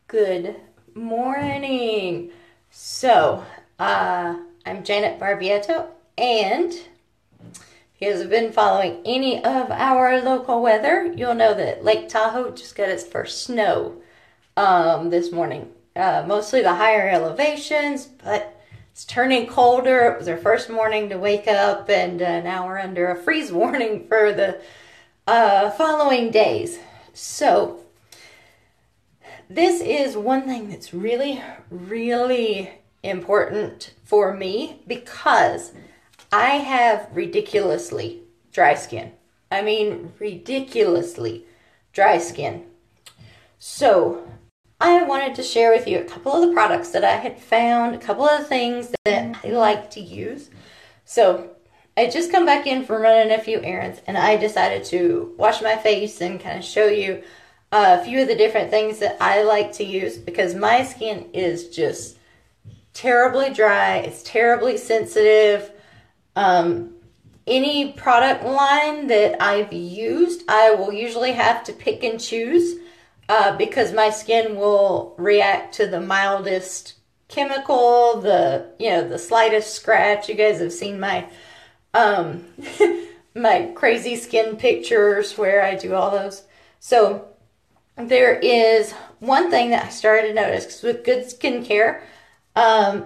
Good morning. So, I'm Janet Barbietto, and if you guys have been following any of our local weather, you'll know that Lake Tahoe just got its first snow this morning. Mostly the higher elevations, but it's turning colder. It was our first morning to wake up, and now we're under a freeze warning for the following days. So, this is one thing that's really, really important for me because I have ridiculously dry skin. I mean, ridiculously dry skin. So, I wanted to share with you a couple of the products that I had found, a couple of the things that I like to use. So, I just come back in from running a few errands, and I decided to wash my face and kind of show you a few of the different things that I like to use because my skin is just terribly dry. It's terribly sensitive. Any product line that I've used, I will usually have to pick and choose because my skin will react to the mildest chemical, the slightest scratch. You guys have seen my my crazy skin pictures where I do all those. So there is one thing that I started to notice, because with good skincare,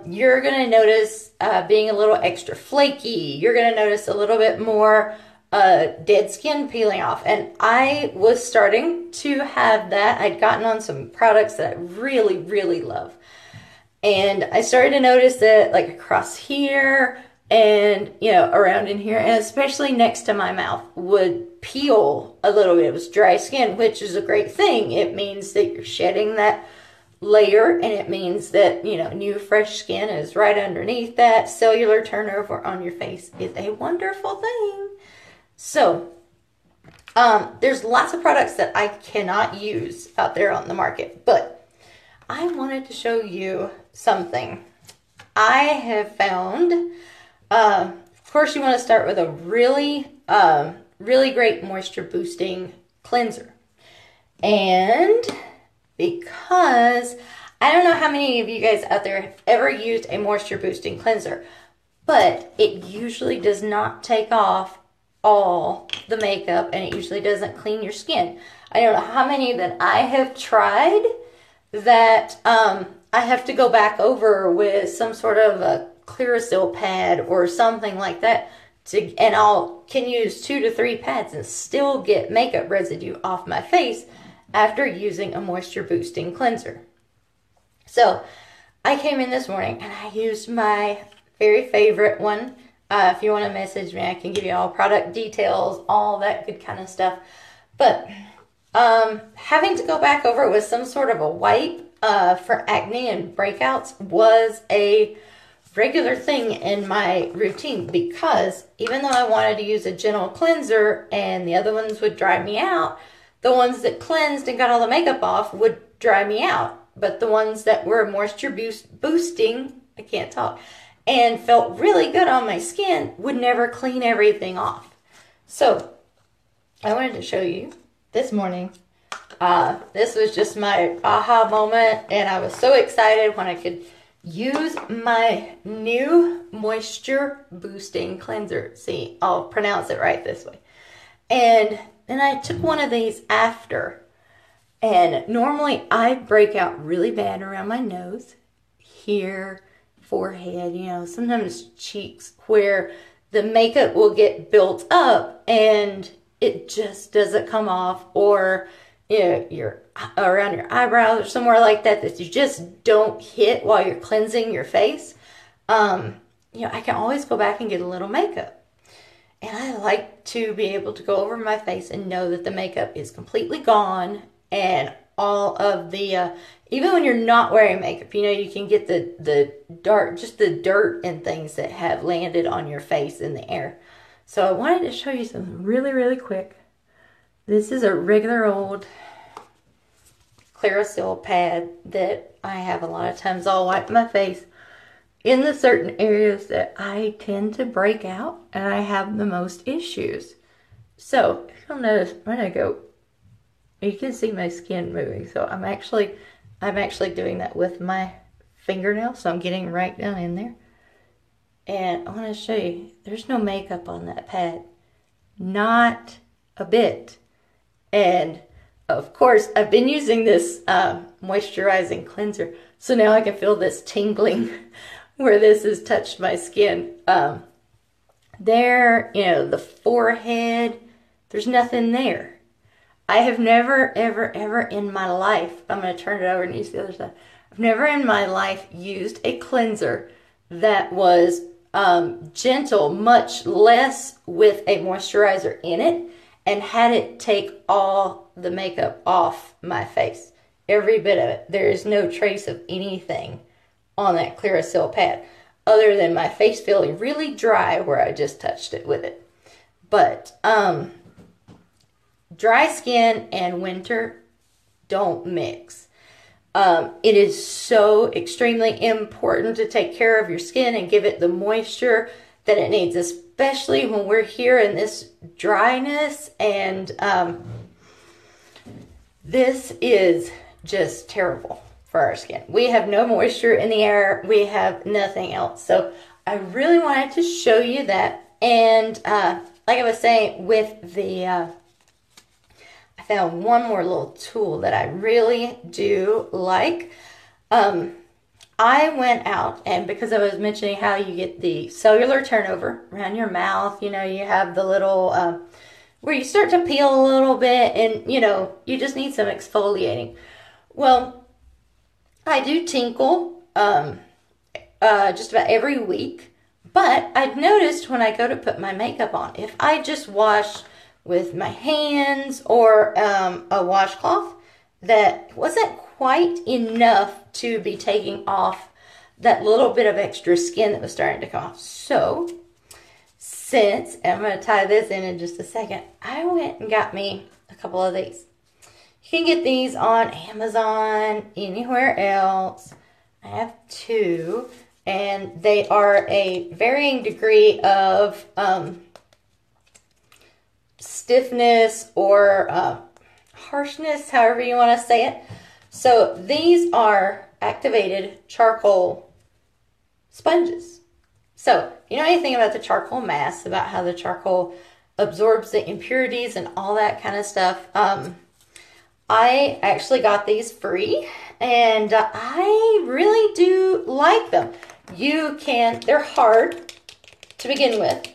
you're going to notice being a little extra flaky. You're going to notice a little bit more dead skin peeling off. And I was starting to have that. I'd gotten on some products that I really, really love. And I started to notice that like across here and, around in here, and especially next to my mouth, would peel a little bit. It was dry skin, which is a great thing. It means that you're shedding that layer, and it means that, new fresh skin is right underneath that. Cellular turnover on your face is a wonderful thing. So, there's lots of products that I cannot use out there on the market, but I wanted to show you something I have found. Of course, you want to start with a really, really great moisture boosting cleanser. And because I don't know how many of you guys out there have ever used a moisture boosting cleanser, but it usually does not take off all the makeup, and it usually doesn't clean your skin. I don't know how many that I have tried that I have to go back over with some sort of a Clearasil pad or something like that, and can use 2 to 3 pads and still get makeup residue off my face after using a moisture boosting cleanser. So I came in this morning and I used my very favorite one. If you want to message me, I can give you all product details, all that good kind of stuff. But having to go back over it with some sort of a wipe for acne and breakouts was a regular thing in my routine, because even though I wanted to use a gentle cleanser and the other ones would dry me out, the ones that cleansed and got all the makeup off would dry me out. But the ones that were moisture boosting, I can't talk, and felt really good on my skin would never clean everything off. So I wanted to show you this morning. This was just my aha moment, and I was so excited when I could use my new moisture boosting cleanser. See, I'll pronounce it right this way. And then I took one of these after. And normally I break out really bad around my nose, here, forehead, sometimes cheeks, where the makeup will get built up and it just doesn't come off, or you're around your eyebrows or somewhere like that you just don't hit while you're cleansing your face. I can always go back and get a little makeup. And I like to be able to go over my face and know that the makeup is completely gone, and all of the, even when you're not wearing makeup, you can get the dark, just the dirt and things that have landed on your face in the air. So I wanted to show you something really, really quick. This is a regular old Clearasil pad that I have a lot of times. I'll wipe my face in the certain areas that I tend to break out and I have the most issues. So if you'll notice when I go, you can see my skin moving. So I'm I'm actually doing that with my fingernail, so I'm getting right down in there. And I want to show you, there's no makeup on that pad. Not a bit. And of course, I've been using this moisturizing cleanser, so now I can feel this tingling where this has touched my skin. There, you know, the forehead, there's nothing there. I have never, ever, ever in my life, I'm going to turn it over and use the other side. I've never in my life used a cleanser that was gentle, much less with a moisturizer in it, and had it take all the makeup off my face. Every bit of it. There is no trace of anything on that Clearasil pad, other than my face feeling really dry where I just touched it with it. But dry skin and winter don't mix. It is so extremely important to take care of your skin and give it the moisture that it needs, especially when we're here in this dryness. And this is just terrible for our skin. We have no moisture in the air. We have nothing else. So I really wanted to show you that. And like I was saying, with the I found one more little tool that I really do like. I went out, and because I was mentioning how you get the cellular turnover around your mouth, you know, you have the little, where you start to peel a little bit, and, you know, you just need some exfoliating. Well, I do tinkle just about every week, but I've noticed when I go to put my makeup on, if I just wash with my hands or a washcloth, that wasn't quite enough to be taking off that little bit of extra skin that was starting to come off. So, since, and I'm going to tie this in just a second, I went and got me a couple of these. You can get these on Amazon, anywhere else. I have two, and they are a varying degree of stiffness or harshness, however you want to say it. So these are activated charcoal sponges. So you know anything about the charcoal mass, about how the charcoal absorbs the impurities and all that kind of stuff. I actually got these free, and I really do like them. They're hard to begin with.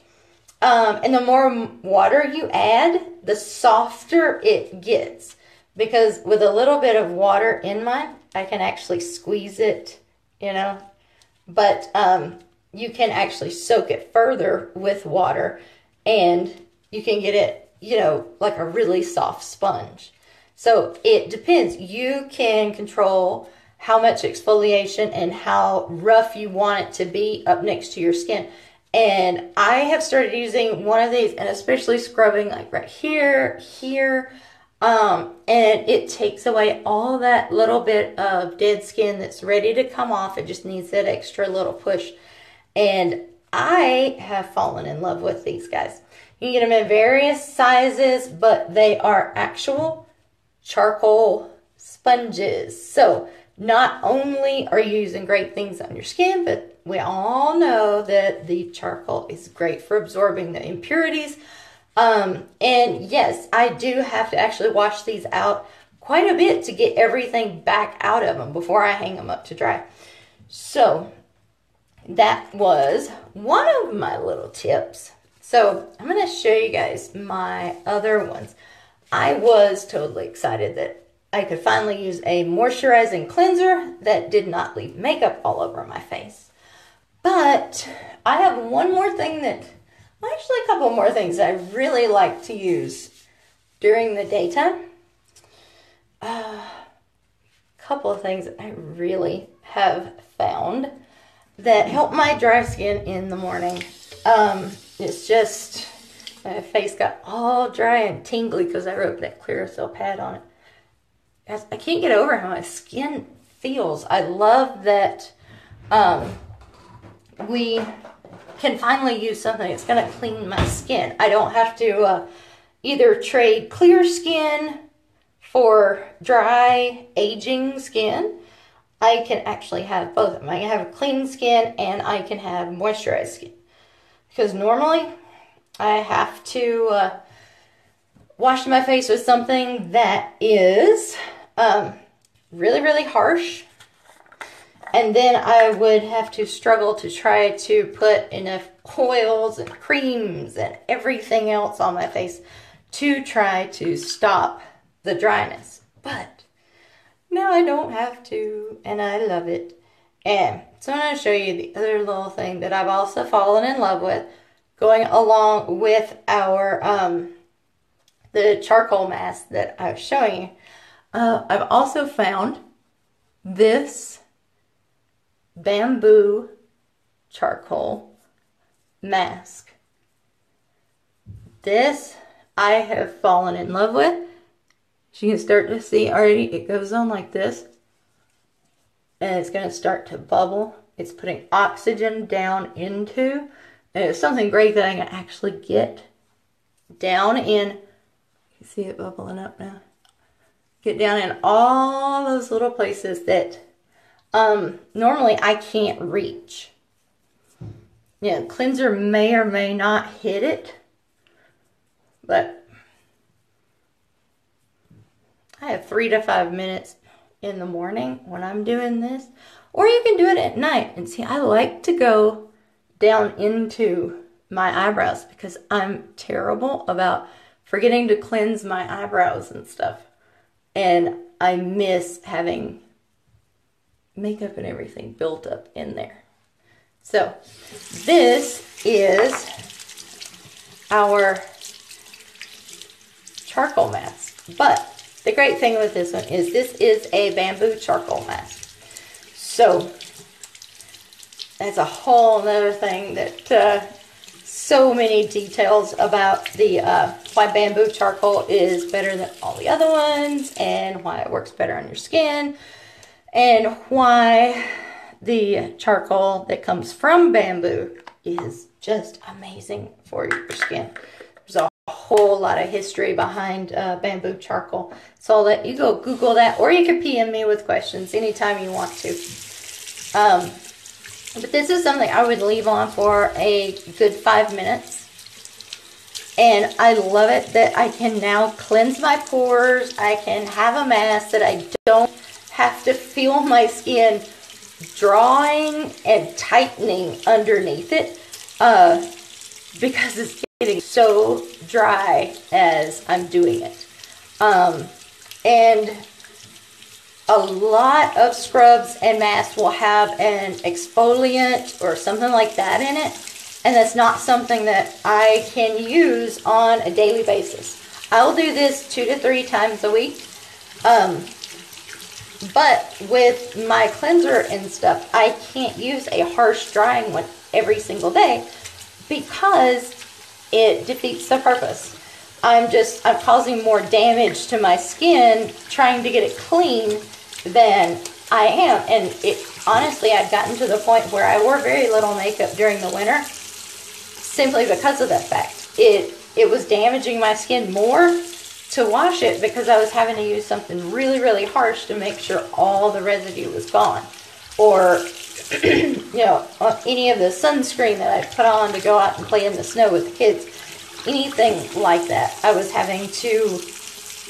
And the more water you add, the softer it gets. Because with a little bit of water in mine, I can actually squeeze it, you know. But you can actually soak it further with water, and you can get it, you know, like a really soft sponge. So it depends. You can control how much exfoliation and how rough you want it to be up next to your skin. And I have started using one of these, and especially scrubbing like right here, and it takes away all that little bit of dead skin that's ready to come off. It just needs that extra little push. And I have fallen in love with these guys. You can get them in various sizes, but they are actual charcoal sponges. So not only are you using great things on your skin, but we all know that the charcoal is great for absorbing the impurities. And yes, I do have to actually wash these out quite a bit to get everything back out of them before I hang them up to dry. So that was one of my little tips. So I'm going to show you guys my other ones. I was totally excited that I could finally use a moisturizing cleanser that did not leave makeup all over my face. But I have one more thing actually a couple more things I really like to use during the daytime. Couple of things that I really have found that help my dry skin in the morning. It's just, my face got all dry and tingly because I rubbed that Clearasil pad on it. I can't get over how my skin feels. I love that we can finally use something that's going to clean my skin. I don't have to either trade clear skin for dry, aging skin. I can actually have both of them. I can have clean skin and I can have moisturized skin. Because normally I have to wash my face with something that is really, really harsh. And then I would have to struggle to try to put enough oils and creams and everything else on my face to try to stop the dryness. But now I don't have to, and I love it. And so I'm going to show you the other little thing that I've also fallen in love with, going along with our the charcoal mask that I was showing you. I've also found this bamboo charcoal mask. This I have fallen in love with. As you can start to see already, it goes on like this. And it's going to start to bubble. It's putting oxygen down into. And it's something great that I can actually get down in. You see it bubbling up now. Get down in all those little places that normally I can't reach. Yeah, cleanser may or may not hit it, but I have 3 to 5 minutes in the morning when I'm doing this, or you can do it at night. And see, I like to go down into my eyebrows because I'm terrible about forgetting to cleanse my eyebrows and stuff, and I miss having makeup and everything built up in there. So this is our charcoal mask. But the great thing with this one is this is a bamboo charcoal mask. So that's a whole other thing that so many details about the why bamboo charcoal is better than all the other ones, and why it works better on your skin, and why the charcoal that comes from bamboo is just amazing for your skin. There's a whole lot of history behind bamboo charcoal. So I'll let you go Google that, or you can PM me with questions anytime you want to. But this is something I would leave on for a good 5 minutes. And I love it that I can now cleanse my pores. I can have a mask that I don't have to feel my skin drawing and tightening underneath it because it's getting so dry as I'm doing it. And a lot of scrubs and masks will have an exfoliant or something like that in it, and that's not something that I can use on a daily basis. I'll do this 2 to 3 times a week. But with my cleanser and stuff, I can't use a harsh drying one every single day because it defeats the purpose. I'm causing more damage to my skin trying to get it clean than I am. And honestly, I'd gotten to the point where I wore very little makeup during the winter simply because of that fact. It was damaging my skin more to wash it because I was having to use something really, really harsh to make sure all the residue was gone. Or, you know, any of the sunscreen that I put on to go out and play in the snow with the kids. Anything like that. I was having to,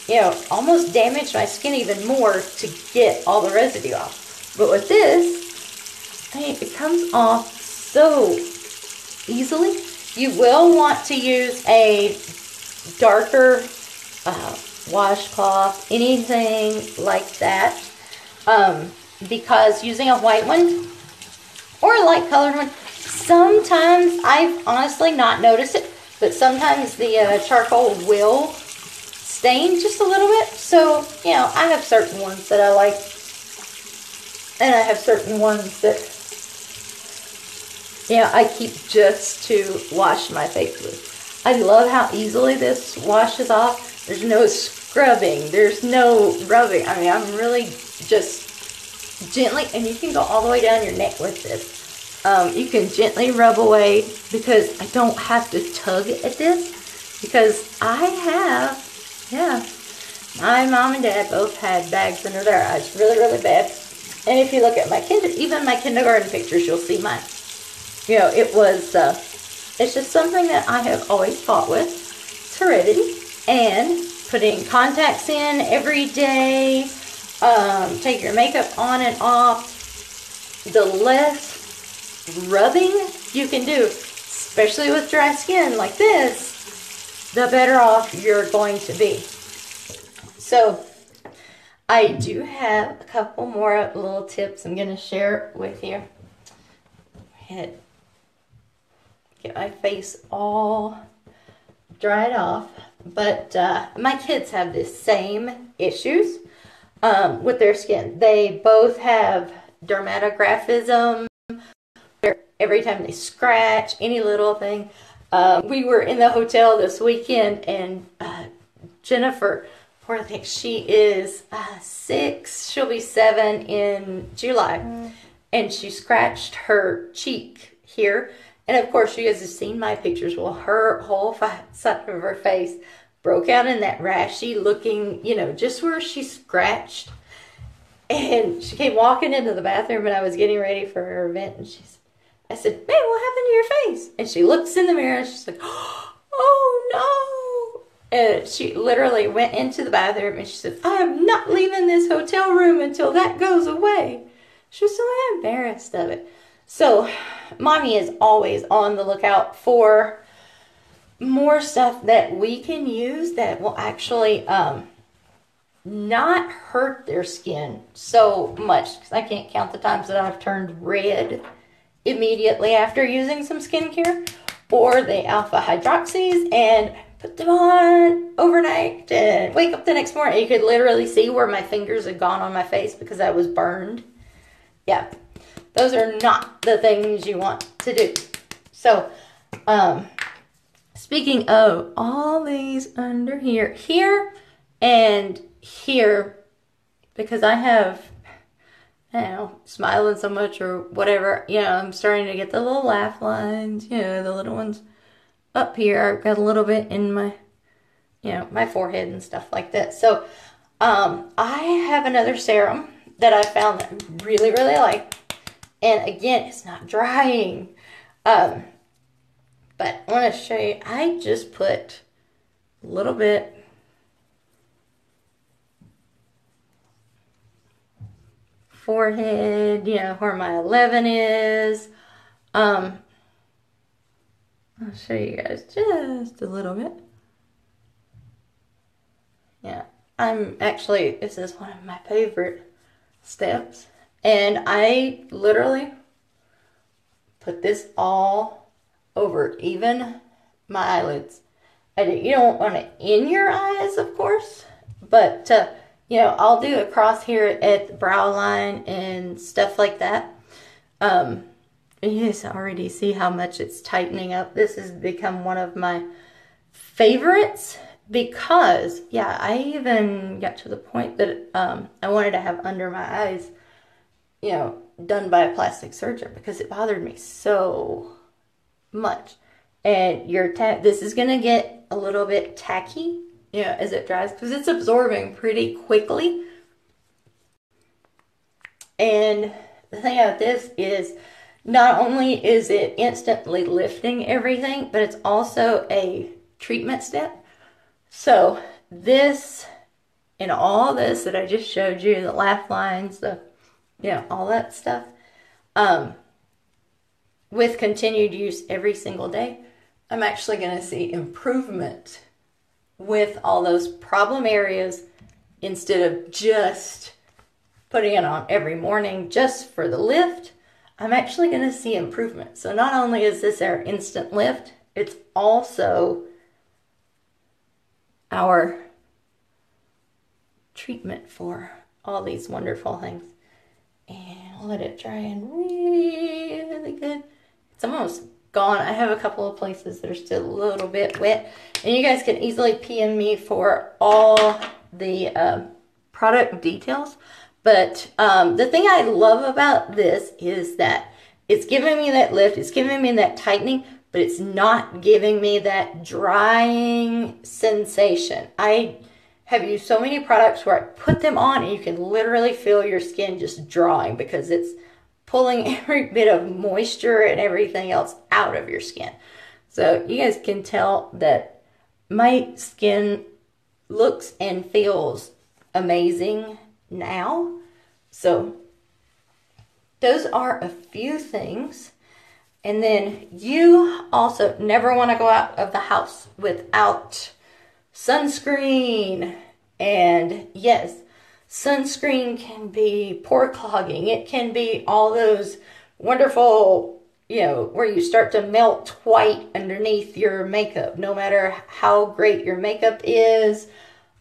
you know, almost damage my skin even more to get all the residue off. But with this, I mean, it comes off so easily. You will want to use a darker washcloth, anything like that, because using a white one or a light colored one, sometimes I've honestly not noticed it, but sometimes the charcoal will stain just a little bit. So, you know, I have certain ones that I like, and I have certain ones that, you know, I keep just to wash my face with. I love how easily this washes off. There's no scrubbing. There's no rubbing. I mean, I'm really just gently, and you can go all the way down your neck with this. You can gently rub away because I don't have to tug at this because I have, yeah, my mom and dad both had bags under their eyes really, really bad. And if you look at my even my kindergarten pictures, you'll see mine. You know, it was, it's just something that I have always fought with. It's heredity. And putting contacts in every day, take your makeup on and off, the less rubbing you can do, especially with dry skin like this, the better off you're going to be. So I do have a couple more little tips I'm going to share with you. Get my face all dried off. But my kids have the same issues with their skin. They both have dermatographism. Every time they scratch, any little thing. We were in the hotel this weekend, and Jennifer, poor thing, she is 6. She'll be 7 in July. And she scratched her cheek here. And of course, you guys have seen my pictures. Well, her whole side of her face broke out in that rashy looking, you know, just where she scratched. And she came walking into the bathroom, and I was getting ready for her event. And I said, "Man, what happened to your face?" And she looks in the mirror, and she's like, "Oh, no." And she literally went into the bathroom, and she said, "I am not leaving this hotel room until that goes away." She was so embarrassed of it. So, Mommy is always on the lookout for more stuff that we can use that will actually not hurt their skin so much. Because I can't count the times that I've turned red immediately after using some skincare. Or the alpha hydroxys and put them on overnight and wake up the next morning. You could literally see where my fingers had gone on my face because I was burned. Yeah. Those are not the things you want to do. So, speaking of all these under here and here, because I have, I don't know, smiling so much or whatever, you know, I'm starting to get the little laugh lines, you know, the little ones up here. I've got a little bit in my, you know, my forehead and stuff like that. So, I have another serum that I found that I really, really like. And again, it's not drying. But I want to show you, I just put a little bit forehead, you know, where my 11 is. I'll show you guys just a little bit. Yeah, this is one of my favorite steps. And I literally put this all over, even my eyelids. You don't want it in your eyes, of course, but, you know, I'll do it across here at the brow line and stuff like that. You guys already see how much it's tightening up. This has become one of my favorites because, yeah, I even got to the point that I wanted to have under my eyes, you know, done by a plastic surgeon because it bothered me so much. And this is going to get a little bit tacky, you know, as it dries because it's absorbing pretty quickly. And the thing about this is not only is it instantly lifting everything, but it's also a treatment step. So this and all this that I just showed you, the laugh lines, all that stuff, with continued use every single day, I'm actually going to see improvement with all those problem areas instead of just putting it on every morning just for the lift. I'm actually going to see improvement. So not only is this our instant lift, it's also our treatment for all these wonderful things. And I'll let it dry in really good. It's almost gone. I have a couple of places that are still a little bit wet. And you guys can easily PM me for all the product details. But the thing I love about this is that it's giving me that lift. It's giving me that tightening. But it's not giving me that drying sensation. I have used so many products where I put them on and you can literally feel your skin just drawing because it's pulling every bit of moisture and everything else out of your skin. So you guys can tell that my skin looks and feels amazing now. So those are a few things. And then you also never want to go out of the house without sunscreen. And yes, sunscreen can be pore clogging. It can be all those wonderful, where you start to melt white underneath your makeup, no matter how great your makeup is.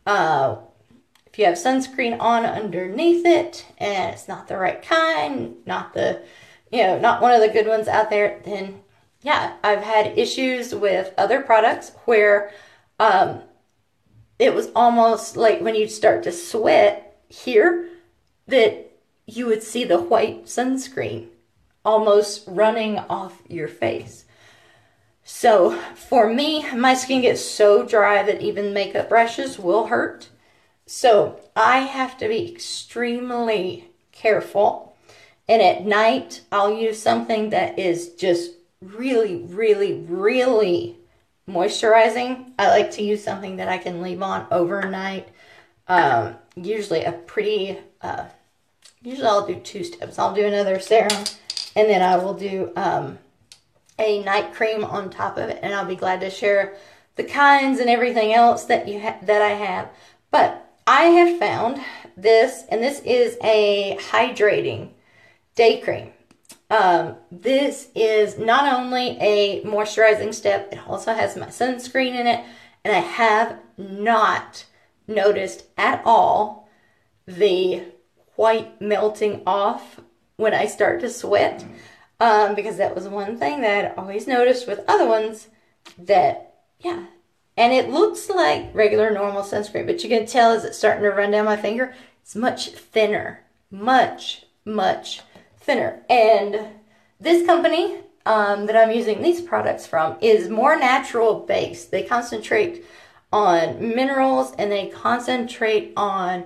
If you have sunscreen on underneath it and it's not the right kind, not one of the good ones out there, then yeah, I've had issues with other products where it was almost like when you start to sweat here, that you would see the white sunscreen almost running off your face. So for me, my skin gets so dry that even makeup brushes will hurt. So I have to be extremely careful. And at night, I'll use something that is just really, really, really moisturizing. I like to use something that I can leave on overnight. Usually I'll do 2 steps. I'll do another serum, and then I will do a night cream on top of it. And I'll be glad to share the kinds and everything else that I have. But I have found this, and this is a hydrating day cream. This is not only a moisturizing step, it also has my sunscreen in it, and I have not noticed at all the white melting off when I start to sweat, because that was one thing that I always noticed with other ones that, yeah, and it looks like regular normal sunscreen, but you can tell as it's starting to run down my finger, it's much thinner, much, much thinner. And this company that I'm using these products from is more natural based. They concentrate on minerals and they concentrate on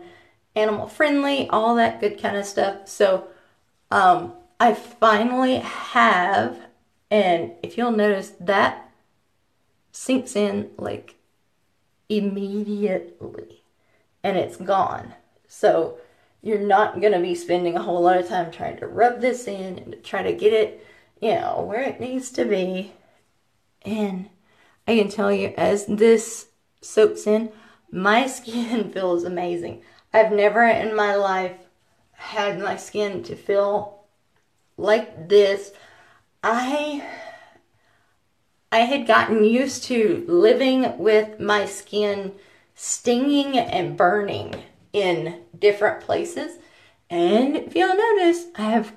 animal friendly, all that good kind of stuff. So I finally have, and if you'll notice, that sinks in like immediately and it's gone. So you're not going to be spending a whole lot of time trying to rub this in and to try to get it, where it needs to be. And I can tell you, as this soaks in, my skin feels amazing. I've never in my life had my skin to feel like this. I had gotten used to living with my skin stinging and burning in different places. And if you'll notice, I have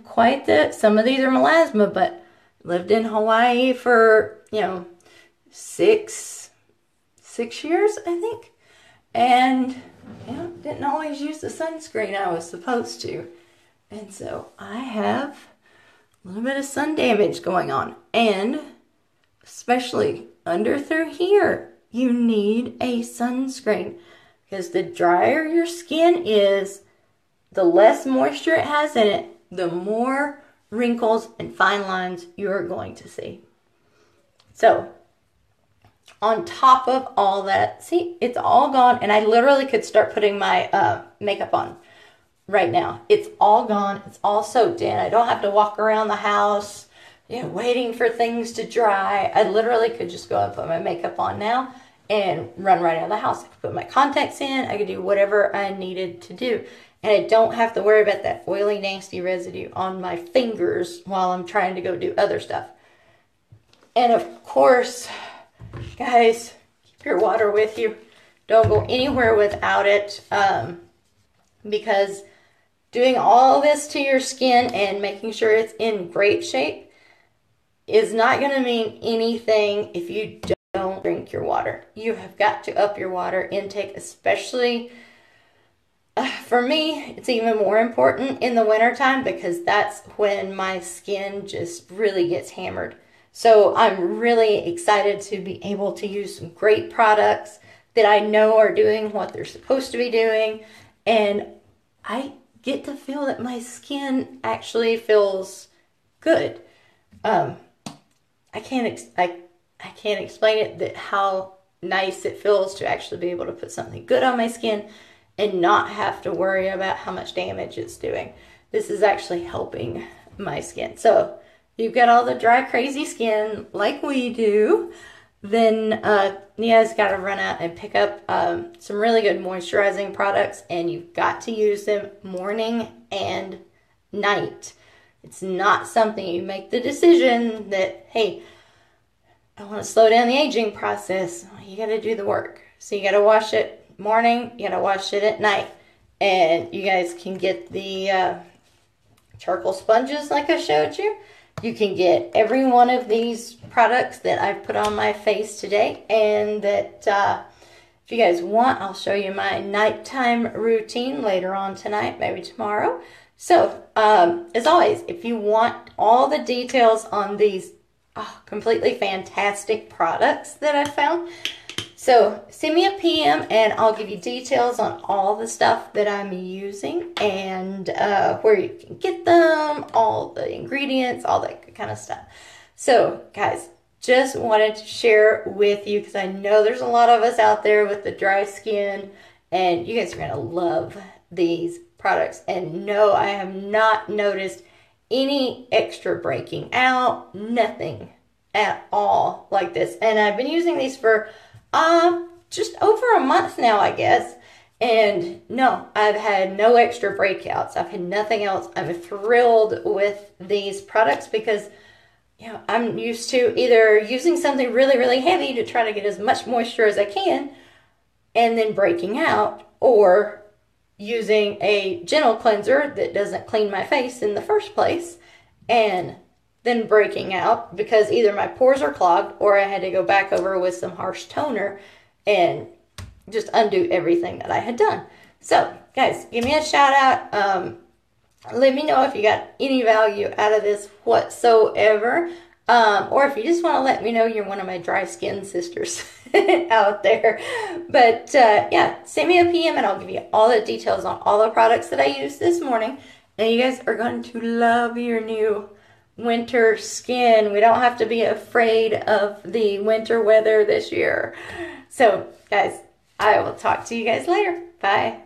some of these are melasma, but lived in Hawaii for, 6 years, I think. And, didn't always use the sunscreen I was supposed to. And so I have a little bit of sun damage going on. And especially under through here, you need a sunscreen. Because the drier your skin is, the less moisture it has in it, the more wrinkles and fine lines you're going to see. So, on top of all that, see, it's all gone, and I literally could start putting my makeup on right now. It's all gone. It's all soaked in. I don't have to walk around the house, waiting for things to dry. I literally could just go and put my makeup on now and run right out of the house. I could put my contacts in. I could do whatever I needed to do. And I don't have to worry about that oily, nasty residue on my fingers while I'm trying to go do other stuff. And of course, guys, keep your water with you. Don't go anywhere without it, because doing all this to your skin and making sure it's in great shape is not going to mean anything if you don't drink your water. You have got to up your water intake, especially for me. It's even more important in the wintertime because that's when my skin just really gets hammered. So I'm really excited to be able to use some great products that I know are doing what they're supposed to be doing. And I get to feel that my skin actually feels good. I can't explain it, that how nice it feels to actually be able to put something good on my skin and not have to worry about how much damage it's doing. This is actually helping my skin. So you've got all the dry, crazy skin like we do, then you guys got to run out and pick up some really good moisturizing products, and you've got to use them morning and night. It's not something you make the decision that, hey, I want to slow down the aging process. You got to do the work. So you got to wash it morning, you got to wash it at night. And you guys can get the charcoal sponges like I showed you. You can get every one of these products that I've put on my face today, and that if you guys want, I'll show you my nighttime routine later on tonight, maybe tomorrow. So, as always, if you want all the details on these completely fantastic products that I found, so send me a PM and I'll give you details on all the stuff that I'm using and where you can get them, all the ingredients, all that kind of stuff. So guys, just wanted to share with you because I know there's a lot of us out there with the dry skin, and you guys are going to love these products. And no, I have not noticed any extra breaking out, nothing at all like this. And I've been using these for just over a month now, I guess. And no, I've had no extra breakouts. I've had nothing else. I'm thrilled with these products because, you know, I'm used to either using something really, really heavy to try to get as much moisture as I can and then breaking out, or using a gentle cleanser that doesn't clean my face in the first place and then breaking out because either my pores are clogged or I had to go back over with some harsh toner and just undo everything that I had done. So, guys, give me a shout out. Let me know if you got any value out of this whatsoever. Or if you just want to let me know you're one of my dry skin sisters out there. But, yeah, send me a PM and I'll give you all the details on all the products that I used this morning. And you guys are going to love your new winter skin. We don't have to be afraid of the winter weather this year. So, guys, I will talk to you guys later. Bye.